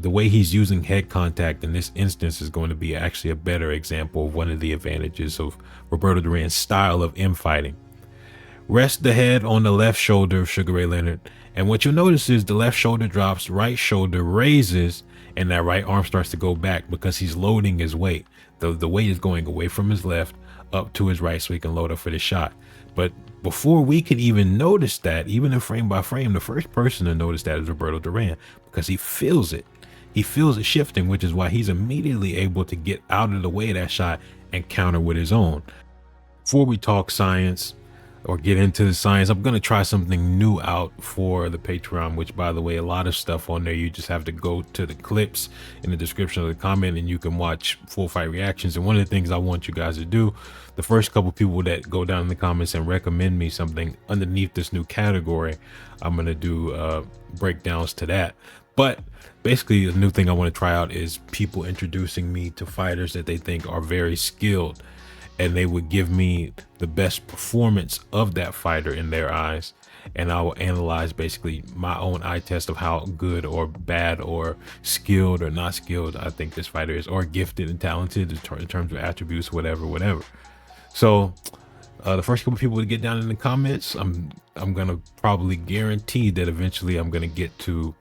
the way he's using head contact in this instance is going to be actually a better example of one of the advantages of Roberto Duran's style of infighting. Rest the head on the left shoulder of Sugar Ray Leonard, and what you'll notice is the left shoulder drops, right shoulder raises, and that right arm starts to go back because he's loading his weight. The weight is going away from his left up to his right so he can load up for the shot. But before we could even notice that, even in frame by frame, the first person to notice that is Roberto Duran, because he feels it. He feels it shifting, which is why he's immediately able to get out of the way of that shot and counter with his own. Before we talk science or get into the science, I'm going to try something new out for the Patreon, which, by the way, a lot of stuff on there. You just have to go to the clips in the description of the comment and you can watch full fight reactions. And one of the things I want you guys to do, the first couple people that go down in the comments and recommend me something underneath this new category, I'm going to do breakdowns to that. But basically, the new thing I want to try out is people introducing me to fighters that they think are very skilled, and they would give me the best performance of that fighter in their eyes, and I will analyze basically my own eye test of how good or bad or skilled or not skilled I think this fighter is, or gifted and talented in terms of attributes, whatever. So the first couple people to get down in the comments, I'm gonna probably guarantee that eventually I'm gonna get to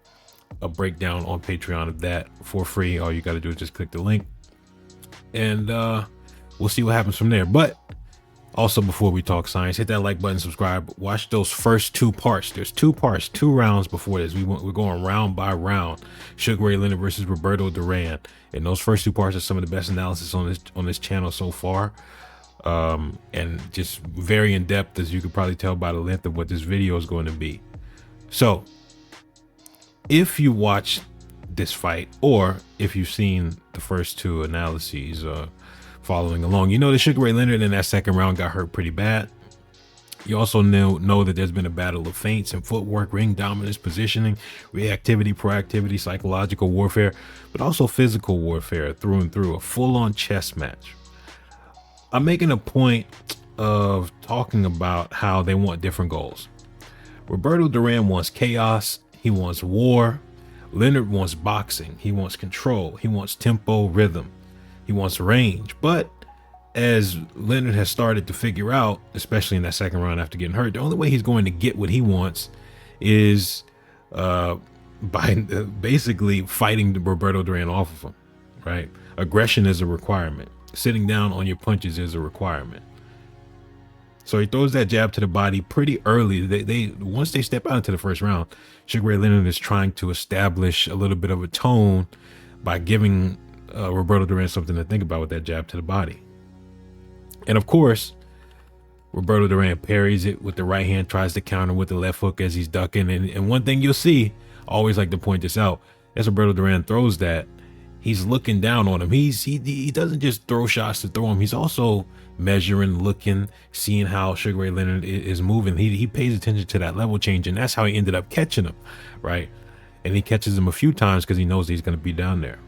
a breakdown on Patreon of that for free. All you got to do is just click the link, and we'll see what happens from there. But also, before we talk science, hit that like button, subscribe, watch those first two parts. There's two parts, 2 rounds before this. We're going round by round. Sugar Ray Leonard versus Roberto Duran, and those first 2 parts are some of the best analysis on this channel so far, and just very in depth, as you could probably tell by the length of what this video is going to be. So if you watch this fight, or if you've seen the first 2 analyses following along, you know that Sugar Ray Leonard in that second round got hurt pretty bad. You also know that there's been a battle of feints and footwork, ring dominance, positioning, reactivity, proactivity, psychological warfare, but also physical warfare through and through, a full-on chess match. I'm making a point of talking about how they want different goals. Roberto Duran wants chaos. He wants war. Leonard wants boxing. He wants control. He wants tempo, rhythm. He wants range. But as Leonard has started to figure out, especially in that second round after getting hurt, the only way he's going to get what he wants is by basically fighting Roberto Duran off of him, right? Aggression is a requirement. Sitting down on your punches is a requirement. So he throws that jab to the body pretty early. They once they step out into the first round, Sugar Ray Leonard is trying to establish a little bit of a tone by giving Roberto Duran something to think about with that jab to the body. And of course, Roberto Duran parries it with the right hand, tries to counter with the left hook as he's ducking. And one thing you'll see, I always like to point this out, as Roberto Duran throws that, he's looking down on him. He doesn't just throw shots to throw them. He's also measuring, looking, seeing how Sugar Ray Leonard is moving. He pays attention to that level change, and that's how he ended up catching him, right? And he catches him a few times because he knows he's going to be down there.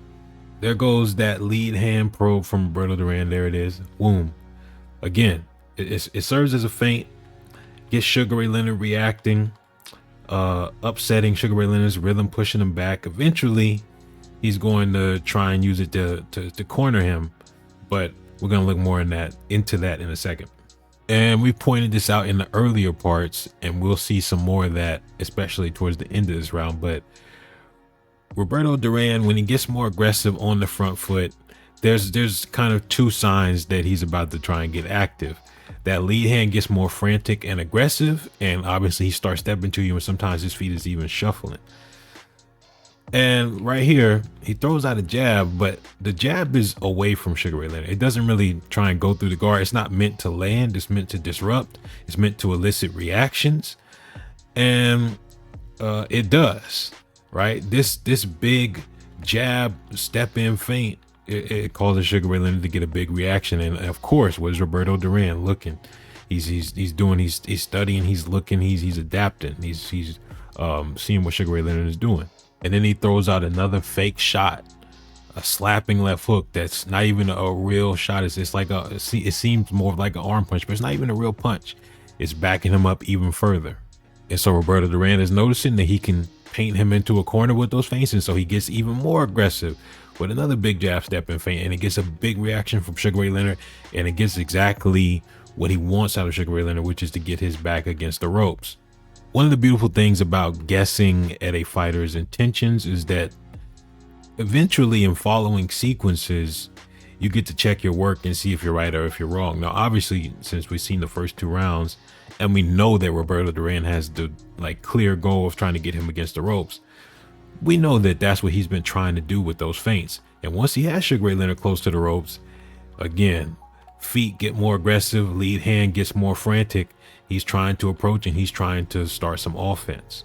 There goes that lead hand probe from Roberto Duran. There it is. Boom. Again, it serves as a feint, gets Sugar Ray Leonard reacting, upsetting Sugar Ray Leonard's rhythm, pushing him back. Eventually, he's going to try and use it to corner him, but we're going to look more into that in a second. And we pointed this out in the earlier parts, and we'll see some more of that, especially towards the end of this round. But Roberto Duran, when he gets more aggressive on the front foot, there's kind of 2 signs that he's about to try and get active. That lead hand gets more frantic and aggressive, and obviously he starts stepping to you, and sometimes his feet is even shuffling. And right here, he throws out a jab, but the jab is away from Sugar Ray Leonard. It doesn't really try and go through the guard. It's not meant to land. It's meant to disrupt. It's meant to elicit reactions. And it does, right? This big jab, step in feint, it causes Sugar Ray Leonard to get a big reaction. And of course, what is Roberto Duran looking? He's studying, he's looking, he's adapting, he's seeing what Sugar Ray Leonard is doing. And then he throws out another fake shot, a slapping left hook that's not even a real shot. It's like it seems more like an arm punch, but it's not even a real punch. It's backing him up even further. And so Roberto Duran is noticing that he can paint him into a corner with those feints, and so he gets even more aggressive with another big jab step and feint, and it gets a big reaction from Sugar Ray Leonard, and it gets exactly what he wants out of Sugar Ray Leonard, which is to get his back against the ropes. One of the beautiful things about guessing at a fighter's intentions is that eventually in following sequences, you get to check your work and see if you're right or if you're wrong. Now, obviously, since we've seen the first 2 rounds and we know that Roberto Duran has the clear goal of trying to get him against the ropes, we know that that's what he's been trying to do with those feints. And once he has Sugar Ray Leonard close to the ropes, again, feet get more aggressive, lead hand gets more frantic. He's trying to approach and he's trying to start some offense.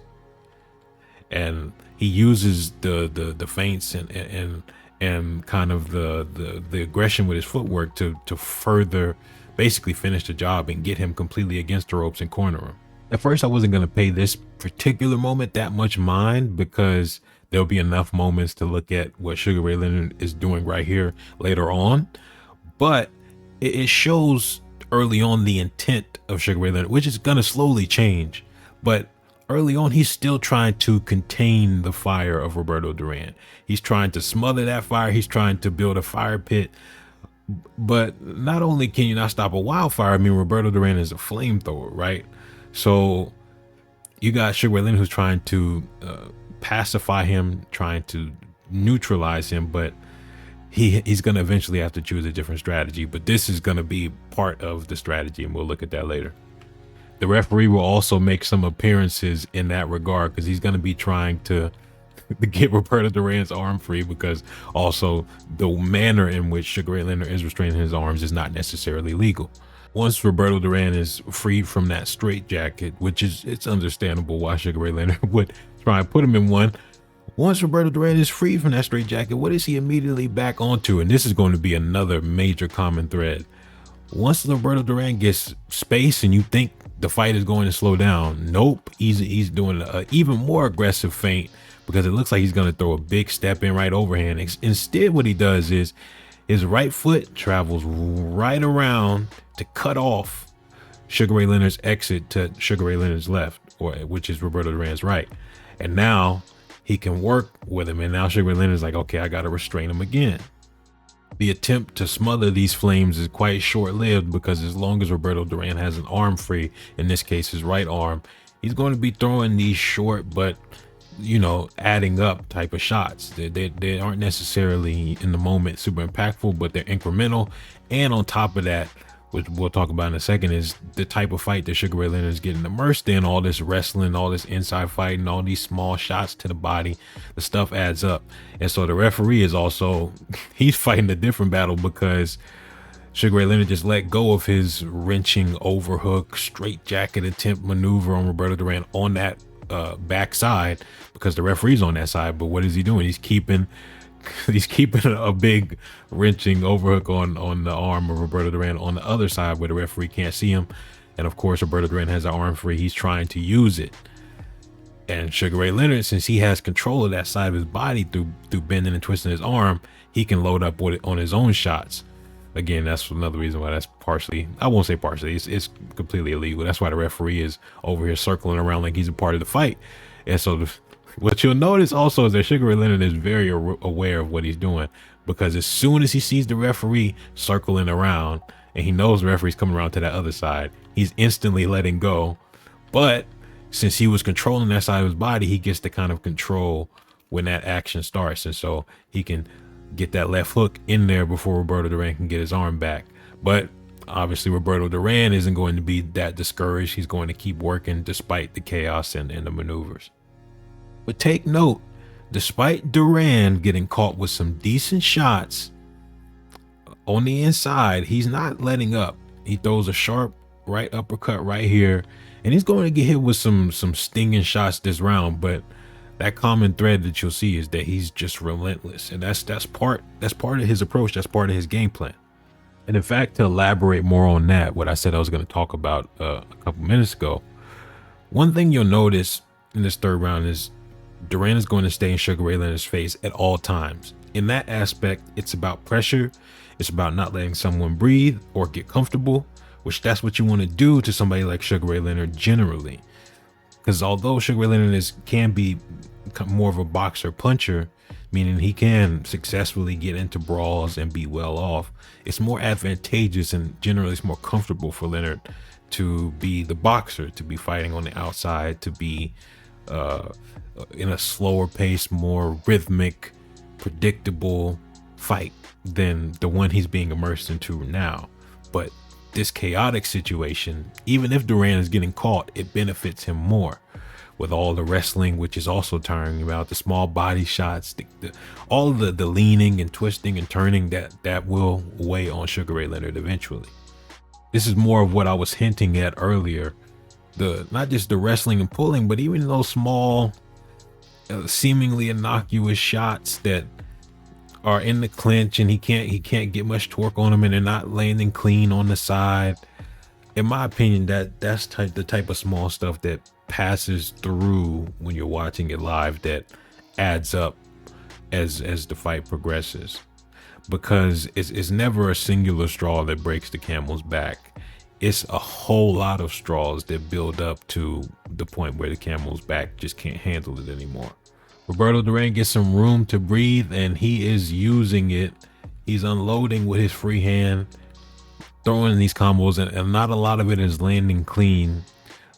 And he uses the feints and kind of the aggression with his footwork to further basically finish the job and get him completely against the ropes and corner him. At first, I wasn't going to pay this particular moment that much mind because there'll be enough moments to look at what Sugar Ray Leonard is doing right here later on. But it shows early on the intent of Sugar Ray Leonard, which is going to slowly change. But early on, he's still trying to contain the fire of Roberto Duran. He's trying to smother that fire. He's trying to build a fire pit. But not only can you not stop a wildfire, I mean, Roberto Duran is a flamethrower, right? So you got Sugar Ray Leonard who's trying to pacify him, trying to neutralize him, but he's going to eventually have to choose a different strategy. But this is going to be part of the strategy, and we'll look at that later. The referee will also make some appearances in that regard because he's going to be trying to get Roberto Duran's arm free, because also the manner in which Sugar Ray Leonard is restraining his arms is not necessarily legal. Once Roberto Duran is freed from that straitjacket, which is, it's understandable why Sugar Ray Leonard would try and put him in one. Once Roberto Duran is freed from that straitjacket, what is he immediately back onto? And this is going to be another major common thread. Once Roberto Duran gets space and you think the fight is going to slow down, nope, he's doing an even more aggressive feint, because it looks like he's going to throw a big step in right overhand. Instead, what he does is his right foot travels right around to cut off Sugar Ray Leonard's exit to Sugar Ray Leonard's left, which is Roberto Duran's right. And now he can work with him. And now Sugar Ray Leonard's like, okay, I got to restrain him again. The attempt to smother these flames is quite short-lived, because as long as Roberto Duran has an arm free, in this case his right arm, he's going to be throwing these short but, you know, adding up type of shots. They aren't necessarily in the moment super impactful, but they're incremental. And on top of that, which we'll talk about in a second, is the type of fight that Sugar Ray Leonard is getting immersed in. All this wrestling, all this inside fighting, all these small shots to the body, the stuff adds up. And so the referee is also, he's fighting a different battle, because Sugar Ray Leonard just let go of his wrenching overhook straight jacket attempt maneuver on Roberto Duran on that backside, because the referee's on that side. But what is he doing? He's keeping a big wrenching overhook on the arm of Roberto Duran on the other side where the referee can't see him. And of course, Roberto Duran has the arm free. He's trying to use it. And Sugar Ray Leonard, since he has control of that side of his body through bending and twisting his arm, he can load up with it on his own shots. Again, that's another reason why that's partially, I won't say partially, it's completely illegal. That's why the referee is over here circling around like he's a part of the fight. And so what you'll notice also is that Sugar Ray Leonard is very aware of what he's doing, because as soon as he sees the referee circling around and he knows the referee's coming around to that other side, he's instantly letting go. But since he was controlling that side of his body, he gets to kind of control when that action starts. And so he can get that left hook in there before Roberto Duran can get his arm back. But obviously Roberto Duran isn't going to be that discouraged. He's going to keep working despite the chaos and the maneuvers. But take note, despite Duran getting caught with some decent shots on the inside, he's not letting up. He throws a sharp right uppercut right here, and he's going to get hit with some stinging shots this round. But that common thread that you'll see is that he's just relentless, and that's part of his approach. That's part of his game plan. And in fact, to elaborate more on that, what I said I was going to talk about a couple minutes ago, one thing you'll notice in this third round is Duran is going to stay in Sugar Ray Leonard's face at all times. In that aspect, it's about pressure. It's about not letting someone breathe or get comfortable, which that's what you want to do to somebody like Sugar Ray Leonard generally. Because although Sugar Ray Leonard can be more of a boxer puncher, meaning he can successfully get into brawls and be well off, it's more advantageous and generally it's more comfortable for Leonard to be the boxer, to be fighting on the outside, to be uh, in a slower pace, more rhythmic, predictable fight than the one he's being immersed into now. But this chaotic situation, even if Duran is getting caught, it benefits him more with all the wrestling, which is also tiring him out, the small body shots, all the leaning and twisting and turning that will weigh on Sugar Ray Leonard eventually. This is more of what I was hinting at earlier. The not just the wrestling and pulling, but even those small, seemingly innocuous shots that are in the clinch and he can't get much torque on them and they're not landing clean on the side. In my opinion, that's the type of small stuff that passes through when you're watching it live, that adds up as the fight progresses, because it's never a singular straw that breaks the camel's back. It's a whole lot of straws that build up to the point where the camel's back just can't handle it anymore. Roberto Duran gets some room to breathe and he is using it. He's unloading with his free hand, throwing these combos, and not a lot of it is landing clean.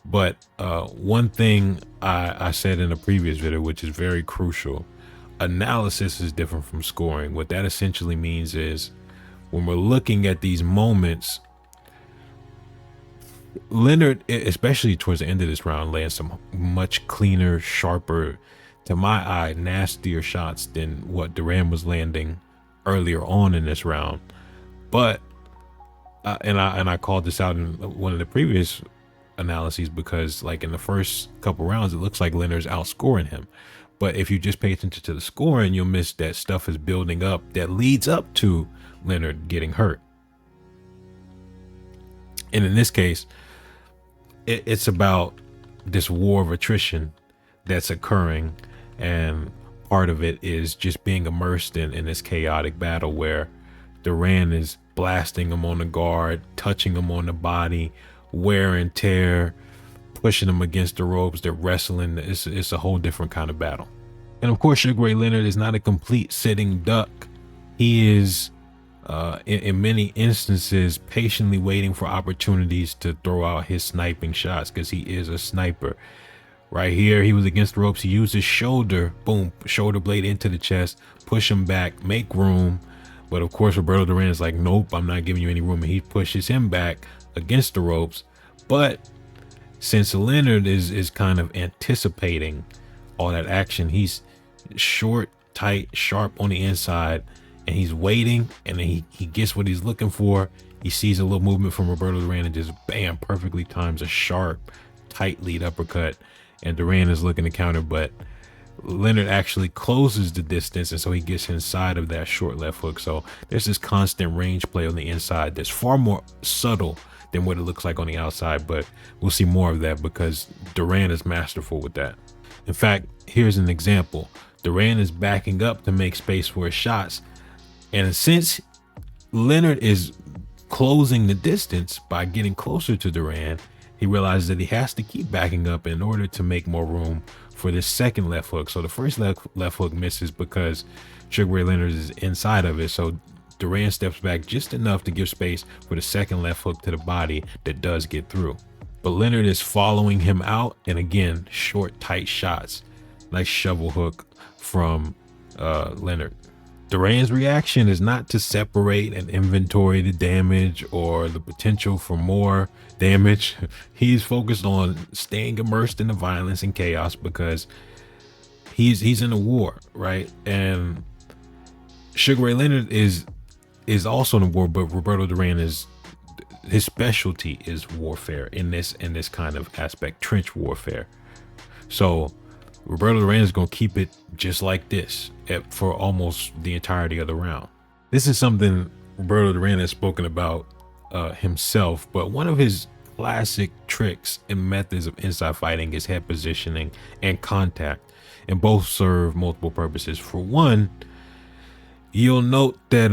But one thing I said in a previous video, which is very crucial: analysis is different from scoring. What that essentially means is when we're looking at these moments, Leonard, especially towards the end of this round, lands some much cleaner, sharper, to my eye, nastier shots than what Duran was landing earlier on in this round. But I called this out in one of the previous analyses, because like in the first couple rounds, it looks like Leonard's outscoring him. But if you just pay attention to the scoring, you'll miss that stuff is building up that leads up to Leonard getting hurt. And in this case, it's about this war of attrition that's occurring. And part of it is just being immersed in this chaotic battle where Duran is blasting him on the guard, touching him on the body, wear and tear, pushing him against the ropes. They're wrestling. It's a whole different kind of battle. And of course, Sugar Ray Leonard is not a complete sitting duck. He is, in many instances, patiently waiting for opportunities to throw out his sniping shots, because he is a sniper. Right here, he was against the ropes. He used his shoulder, boom, shoulder blade into the chest, push him back, make room. But of course, Roberto Duran is like, nope, I'm not giving you any room. And he pushes him back against the ropes. But since Leonard is kind of anticipating all that action, he's short, tight, sharp on the inside, and he's waiting, and then he gets what he's looking for. He sees a little movement from Roberto Duran and just bam, perfectly times a sharp, tight lead uppercut. And Duran is looking to counter, but Leonard actually closes the distance, and so he gets inside of that short left hook. So there's this constant range play on the inside that's far more subtle than what it looks like on the outside, but we'll see more of that because Duran is masterful with that. In fact, here's an example. Duran is backing up to make space for his shots, and since Leonard is closing the distance by getting closer to Duran, he realizes that he has to keep backing up in order to make more room for this second left hook. So the first left hook misses because Sugar Ray Leonard is inside of it. So Duran steps back just enough to give space for the second left hook to the body that does get through. But Leonard is following him out, and again, short, tight shots. Nice shovel hook from Leonard. Duran's reaction is not to separate and inventory the damage or the potential for more damage. He's focused on staying immersed in the violence and chaos because he's in a war, right? And Sugar Ray Leonard is also in a war, but Roberto Duran his specialty is warfare in this kind of aspect, trench warfare. So Roberto Duran is going to keep it just like this for almost the entirety of the round. This is something Roberto Duran has spoken about himself, but one of his classic tricks and methods of inside fighting is head positioning and contact, and both serve multiple purposes. For one, you'll note that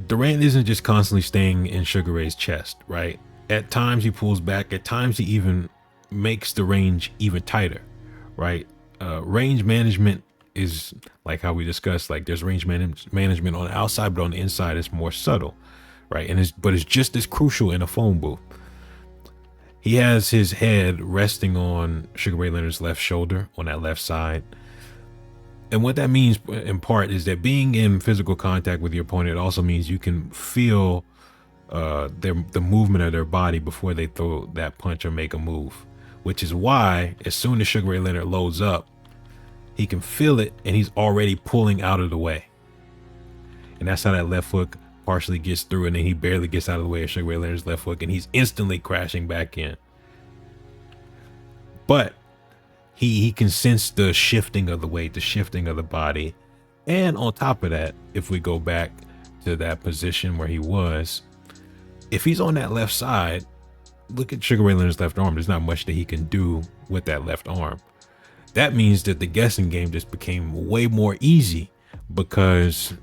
Duran isn't just constantly staying in Sugar Ray's chest, right? At times he pulls back, at times he even makes the range even tighter, right? Range management is like how we discussed, like there's management on the outside, but on the inside it's more subtle, right? And it's just as crucial in a phone booth. He has his head resting on Sugar Ray Leonard's left shoulder on that left side. And what that means in part is that being in physical contact with your opponent also means you can feel the movement of their body before they throw that punch or make a move, which is why as soon as Sugar Ray Leonard loads up, he can feel it and he's already pulling out of the way. And that's how that left hook partially gets through, and then he barely gets out of the way of Sugar Ray Leonard's left hook and he's instantly crashing back in. But he can sense the shifting of the weight, the shifting of the body. And on top of that, if we go back to that position where he was, if he's on that left side, look at Sugar Ray Leonard's left arm. There's not much that he can do with that left arm. That means that the guessing game just became way more easy, because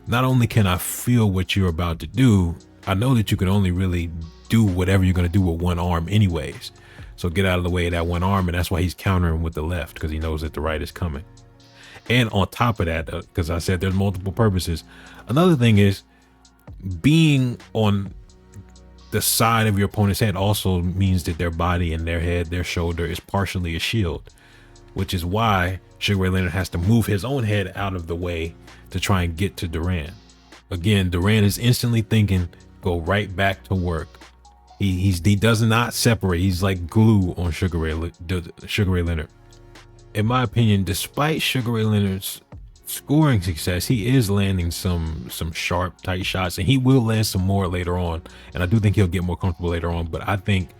not only can I feel what you're about to do, I know that you can only really do whatever you're going to do with one arm anyways. So get out of the way of that one arm, and that's why he's countering with the left, because he knows that the right is coming. And on top of that, because I said there's multiple purposes, another thing is being on the side of your opponent's head also means that their body and their head, their shoulder is partially a shield, which is why Sugar Ray Leonard has to move his own head out of the way to try and get to Duran. Again, Duran is instantly thinking, go right back to work. He does not separate. He's like glue on Sugar Ray Leonard. In my opinion, despite Sugar Ray Leonard's scoring success, he is landing some sharp, tight shots, and he will land some more later on. And I do think he'll get more comfortable later on. But I think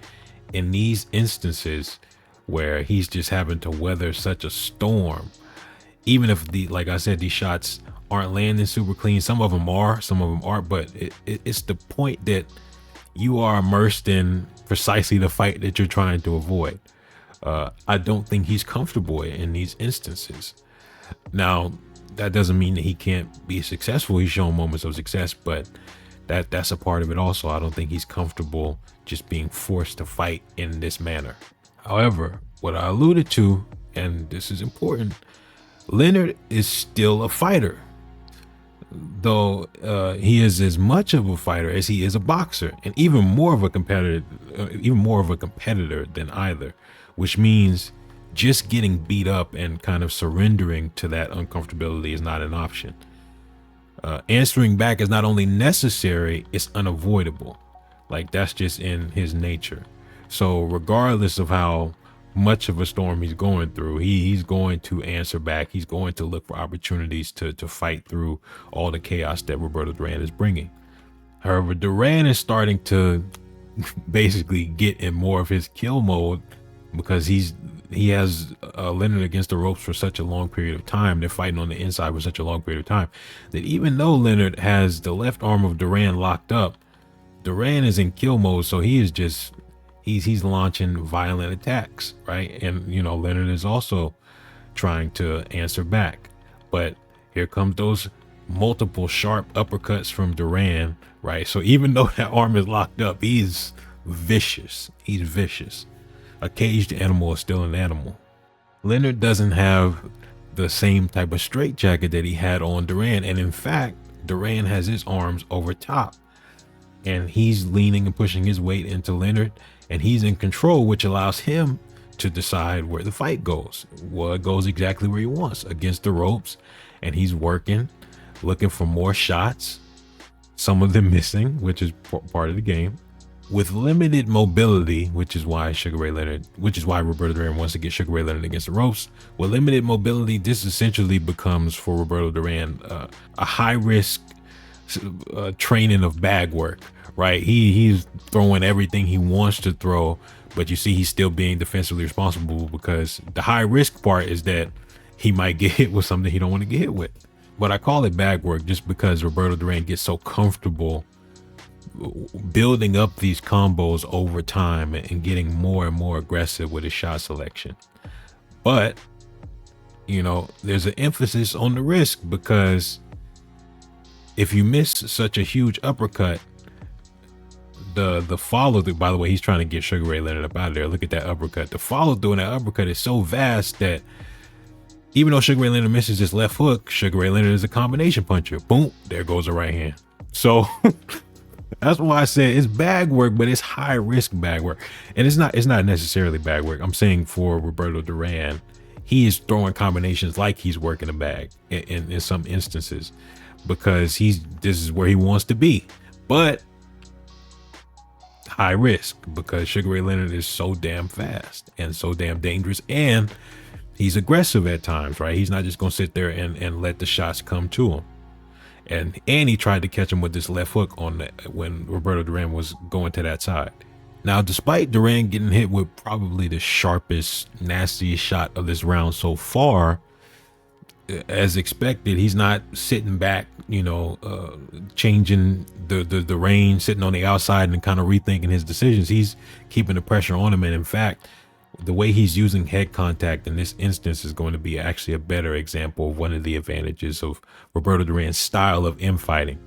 in these instances where he's just having to weather such a storm, even if like I said, these shots aren't landing super clean, some of them are, some of them aren't, but it's the point that you are immersed in precisely the fight that you're trying to avoid. I don't think he's comfortable in these instances. Now, that doesn't mean that he can't be successful. He's shown moments of success, but that's a part of it also. I don't think he's comfortable just being forced to fight in this manner. However, what I alluded to, and this is important, Leonard is still a fighter, though he is as much of a fighter as he is a boxer, and even more of a competitor than either, which means just getting beat up and kind of surrendering to that uncomfortability is not an option. Answering back is not only necessary, it's unavoidable. Like, that's just in his nature. So regardless of how much of a storm he's going through, he's going to answer back. He's going to look for opportunities to fight through all the chaos that Roberto Duran is bringing. However, Duran is starting to basically get in more of his kill mode, because he has Leonard against the ropes for such a long period of time. They're fighting on the inside for such a long period of time that even though Leonard has the left arm of Duran locked up, Duran is in kill mode. So he is just, he's launching violent attacks, right? And, you know, Leonard is also trying to answer back. But here comes those multiple sharp uppercuts from Duran, right? So even though that arm is locked up, he's vicious. He's vicious. A caged animal is still an animal. Leonard doesn't have the same type of straitjacket that he had on Duran. And in fact, Duran has his arms over top, and he's leaning and pushing his weight into Leonard, and he's in control, which allows him to decide where the fight goes. Well, it goes exactly where he wants, against the ropes, and he's working, looking for more shots, some of them missing, which is part of the game. With limited mobility, which is why Roberto Duran wants to get Sugar Ray Leonard against the ropes. With limited mobility, this essentially becomes for Roberto Duran a high risk training of bag work, right? He's throwing everything he wants to throw, but you see he's still being defensively responsible, because the high risk part is that he might get hit with something he don't want to get hit with. But I call it bag work just because Roberto Duran gets so comfortable building up these combos over time and getting more and more aggressive with his shot selection. But, you know, there's an emphasis on the risk, because if you miss such a huge uppercut, the follow through, by the way, he's trying to get Sugar Ray Leonard up out of there. Look at that uppercut. The follow through in that uppercut is so vast that even though Sugar Ray Leonard misses his left hook, Sugar Ray Leonard is a combination puncher. Boom, there goes the right hand. So that's why I said it's bag work, but it's high risk bag work. And it's not necessarily bag work. I'm saying for Roberto Duran, he is throwing combinations like he's working a bag in some instances, because this is where he wants to be. But high risk, because Sugar Ray Leonard is so damn fast and so damn dangerous, and he's aggressive at times, right? He's not just gonna sit there and let the shots come to him. And he tried to catch him with this left hook when Roberto Duran was going to that side. Now, despite Duran getting hit with probably the sharpest, nastiest shot of this round so far, as expected, he's not sitting back, changing the range, sitting on the outside and kind of rethinking his decisions. He's keeping the pressure on him. And in fact, the way he's using head contact in this instance is going to be actually a better example of one of the advantages of Roberto Duran's style of infighting.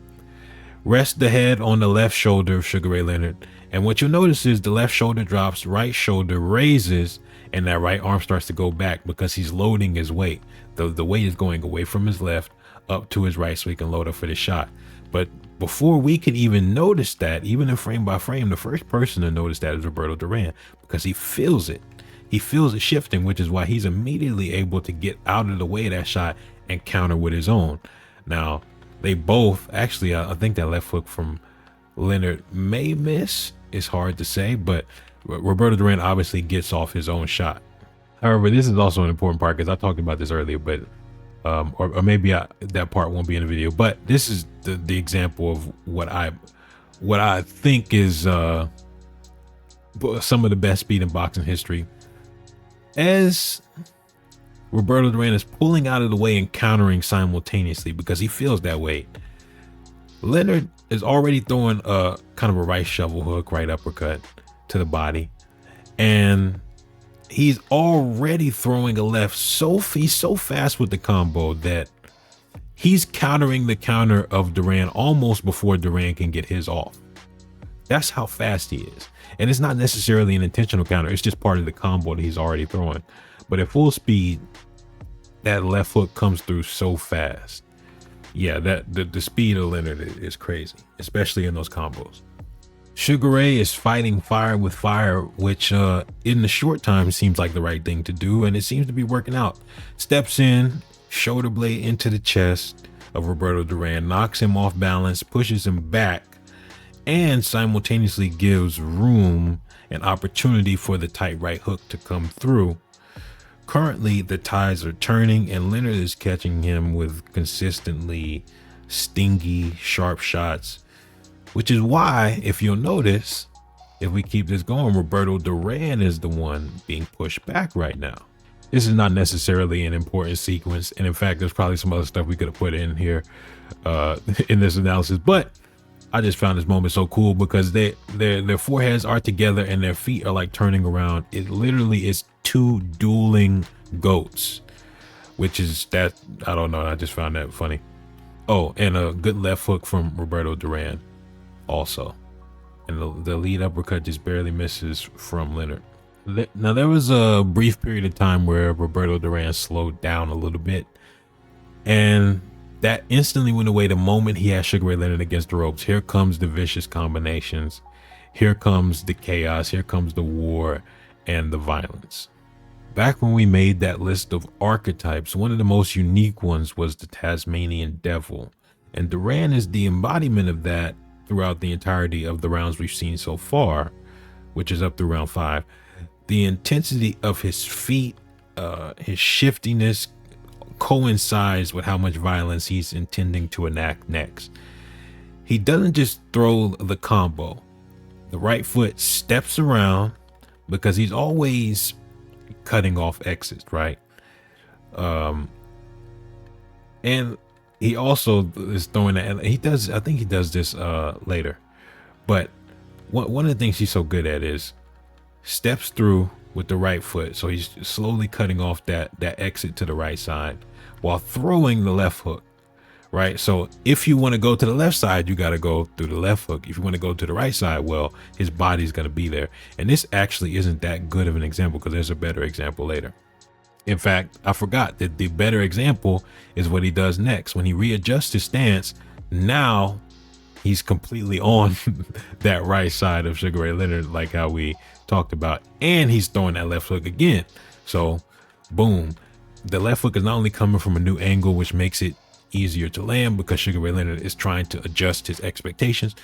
Rest the head on the left shoulder of Sugar Ray Leonard, and what you'll notice is the left shoulder drops, right shoulder raises, and that right arm starts to go back because he's loading his weight. The weight is going away from his left up to his right so he can load up for the shot. But before we could even notice that, even in frame by frame, the first person to notice that is Roberto Duran, because he feels it. He feels it shifting, which is why he's immediately able to get out of the way of that shot and counter with his own. Now, they both, actually, I think that left hook from Leonard may miss. It's hard to say, but Roberto Duran obviously gets off his own shot. However, this is also an important part, because I talked about this earlier, but or maybe that part won't be in the video. But this is the example of what I think is some of the best speed in boxing history. As Roberto Duran is pulling out of the way and countering simultaneously because he feels that weight, Leonard is already throwing a kind of a right shovel hook, right uppercut to the body, and he's already throwing a left. He's so fast with the combo that he's countering the counter of Duran almost before Duran can get his off. That's how fast he is. And it's not necessarily an intentional counter. It's just part of the combo that he's already throwing. But at full speed, that left hook comes through so fast. Yeah, the speed of Leonard is crazy, especially in those combos. Sugar Ray is fighting fire with fire, which in the short time seems like the right thing to do, and it seems to be working out. Steps in, shoulder blade into the chest of Roberto Duran, knocks him off balance, pushes him back, and simultaneously gives room and opportunity for the tight right hook to come through. Currently, the tides are turning, and Leonard is catching him with consistently stingy, sharp shots, which is why, if you'll notice, if we keep this going, Roberto Duran is the one being pushed back right now. This is not necessarily an important sequence, and in fact, there's probably some other stuff we could have put in here in this analysis, but I just found this moment so cool because their foreheads are together and their feet are like turning around. It literally is two dueling goats, which is that, I don't know, I just found that funny. Oh, and a good left hook from Roberto Duran also. And the lead uppercut just barely misses from Leonard. Now, there was a brief period of time where Roberto Duran slowed down a little bit, and that instantly went away the moment he had Sugar Ray Leonard against the ropes. Here comes the vicious combinations. Here comes the chaos. Here comes the war and the violence. Back when we made that list of archetypes, one of the most unique ones was the Tasmanian Devil. And Duran is the embodiment of that throughout the entirety of the rounds we've seen so far, which is up through round 5. The intensity of his feet, his shiftiness, coincides with how much violence he's intending to enact next. He doesn't just throw the combo. The right foot steps around because he's always cutting off exits, right? And he also is throwing that. He does, I think he does this later. But one of the things he's so good at is steps through with the right foot. So he's slowly cutting off that exit to the right side while throwing the left hook, right? So if you want to go to the left side, you got to go through the left hook. If you want to go to the right side, well, his body's going to be there. And this actually isn't that good of an example because there's a better example later. In fact, I forgot that the better example is what he does next. When he readjusts his stance, now he's completely on that right side of Sugar Ray Leonard, like how we talked about, and he's throwing that left hook again. So boom, the left hook is not only coming from a new angle, which makes it easier to land because Sugar Ray Leonard is trying to adjust his expectations,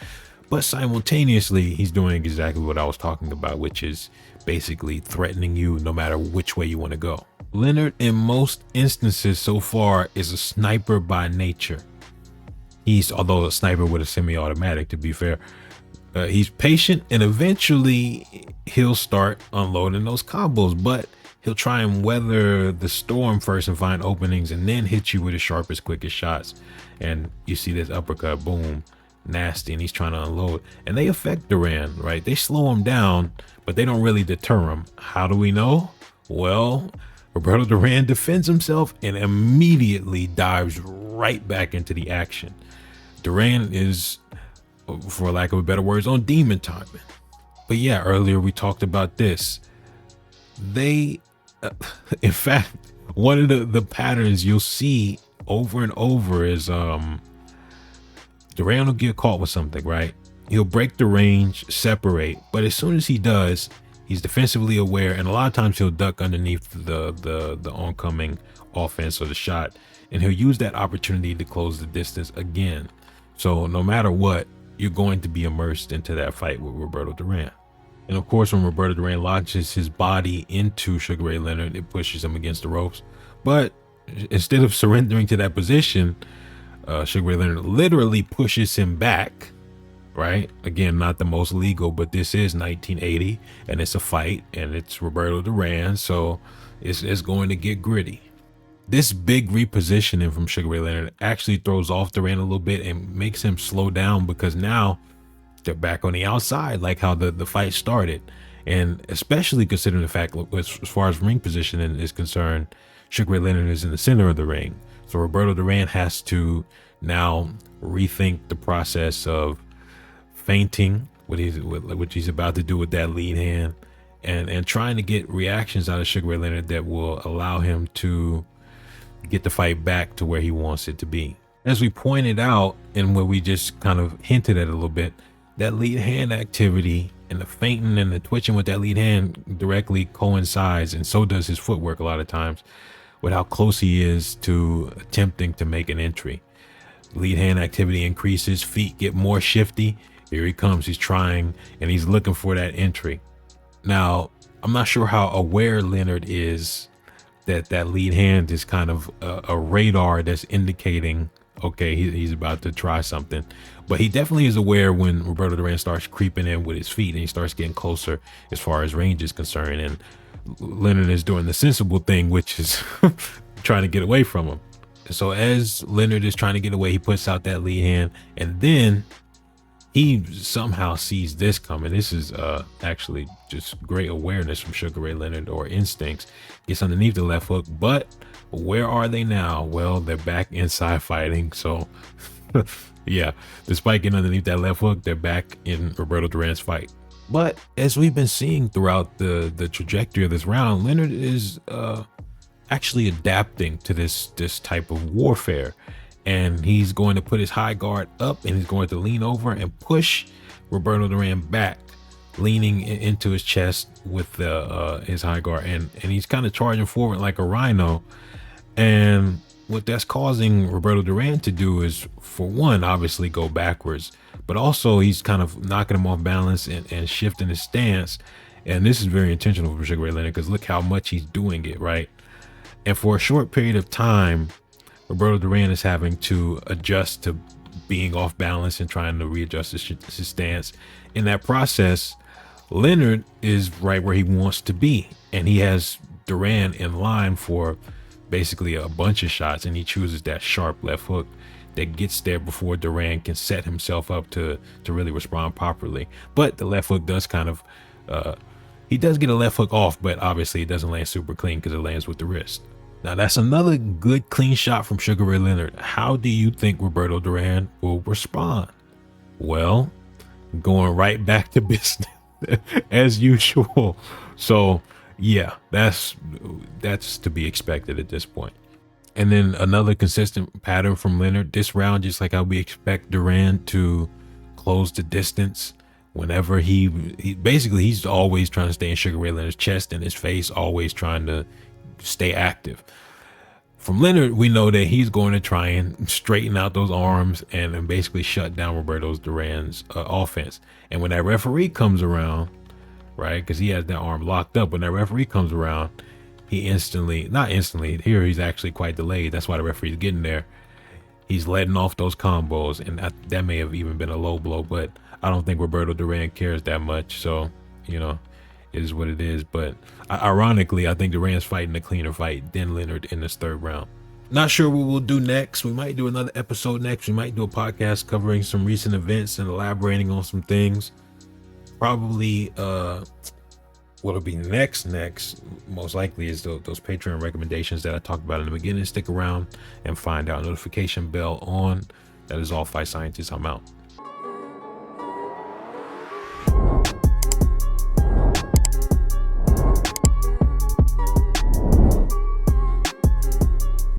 but simultaneously he's doing exactly what I was talking about, which is basically threatening you no matter which way you want to go. Leonard, in most instances so far, is a sniper by nature. Although a sniper with a semi-automatic, to be fair, he's patient, and eventually he'll start unloading those combos, but he'll try and weather the storm first and find openings and then hit you with his sharpest, quickest shots. And you see this uppercut, boom, nasty, and he's trying to unload, and they affect Duran, right? They slow him down, but they don't really deter him. How do we know? Well, Roberto Duran defends himself and immediately dives right back into the action. Duran is, for lack of a better words, on demon timing. But yeah, earlier we talked about this. In fact, one of the patterns you'll see over and over is Duran will get caught with something, right? He'll break the range, separate, but as soon as he does, he's defensively aware, and a lot of times he'll duck underneath the oncoming offense or the shot, and he'll use that opportunity to close the distance again. So no matter what, you're going to be immersed into that fight with Roberto Duran. And of course, when Roberto Duran launches his body into Sugar Ray Leonard, it pushes him against the ropes. But instead of surrendering to that position, Sugar Ray Leonard literally pushes him back, right? Again, not the most legal, but this is 1980 and it's a fight and it's Roberto Duran, so it's going to get gritty. This big repositioning from Sugar Ray Leonard actually throws off Duran a little bit and makes him slow down because now they're back on the outside, like how the fight started. And especially considering the fact, as far as ring positioning is concerned, Sugar Ray Leonard is in the center of the ring. So Roberto Duran has to now rethink the process of feinting, what he's about to do with that lead hand, and trying to get reactions out of Sugar Ray Leonard that will allow him to get the fight back to where he wants it to be. As we pointed out, and where we just kind of hinted at a little bit, that lead hand activity and the feinting and the twitching with that lead hand directly coincides, and so does his footwork a lot of times, with how close he is to attempting to make an entry. Lead hand activity increases, feet get more shifty. Here he comes, he's trying, and he's looking for that entry. Now, I'm not sure how aware Leonard is that lead hand is kind of a radar that's indicating, okay, he's about to try something. But he definitely is aware when Roberto Duran starts creeping in with his feet and he starts getting closer as far as range is concerned. And Leonard is doing the sensible thing, which is trying to get away from him. So as Leonard is trying to get away, he puts out that lead hand, and then he somehow sees this coming. This is actually just great awareness from Sugar Ray Leonard, or instincts. Gets underneath the left hook, but where are they now? Well, they're back inside fighting. So yeah, despite getting underneath that left hook, they're back in Roberto Duran's fight. But as we've been seeing throughout the trajectory of this round, Leonard is actually adapting to this type of warfare. And he's going to put his high guard up, and he's going to lean over and push Roberto Duran back, leaning into his chest with his high guard, and he's kind of charging forward like a rhino. And what that's causing Roberto Duran to do is, for one, obviously go backwards, but also he's kind of knocking him off balance and shifting his stance. And this is very intentional for Sugar Ray Leonard, because look how much he's doing it, right? And for a short period of time, Roberto Duran is having to adjust to being off balance and trying to readjust his stance. In that process, Leonard is right where he wants to be, and he has Duran in line for basically a bunch of shots, and he chooses that sharp left hook that gets there before Duran can set himself up to really respond properly. But the left hook does kind of he does get a left hook off, but obviously it doesn't land super clean because it lands with the wrist. Now that's another good clean shot from Sugar Ray Leonard. How do you think Roberto Duran will respond? Well, going right back to business as usual. So yeah, that's to be expected at this point. And then another consistent pattern from Leonard this round, just like how we expect Duran to close the distance whenever he basically he's always trying to stay in Sugar Ray Leonard's chest and his face, always trying to stay active. From Leonard, we know that he's going to try and straighten out those arms and basically shut down Roberto Duran's offense. And when that referee comes around, right, because he has that arm locked up, when that referee comes around, he not instantly, here he's actually quite delayed. That's why the referee's getting there. He's letting off those combos, and that may have even been a low blow, but I don't think Roberto Duran cares that much. So, you know, it is what it is. But ironically, I think Duran's fighting a cleaner fight than Leonard in this third round. Not sure what we'll do next. We might do another episode next. We might do a podcast covering some recent events and elaborating on some things. Probably what'll be next most likely is those Patreon recommendations that I talked about in the beginning. Stick around and find out. Notification bell on. That is all, Fight Scientists. I'm out.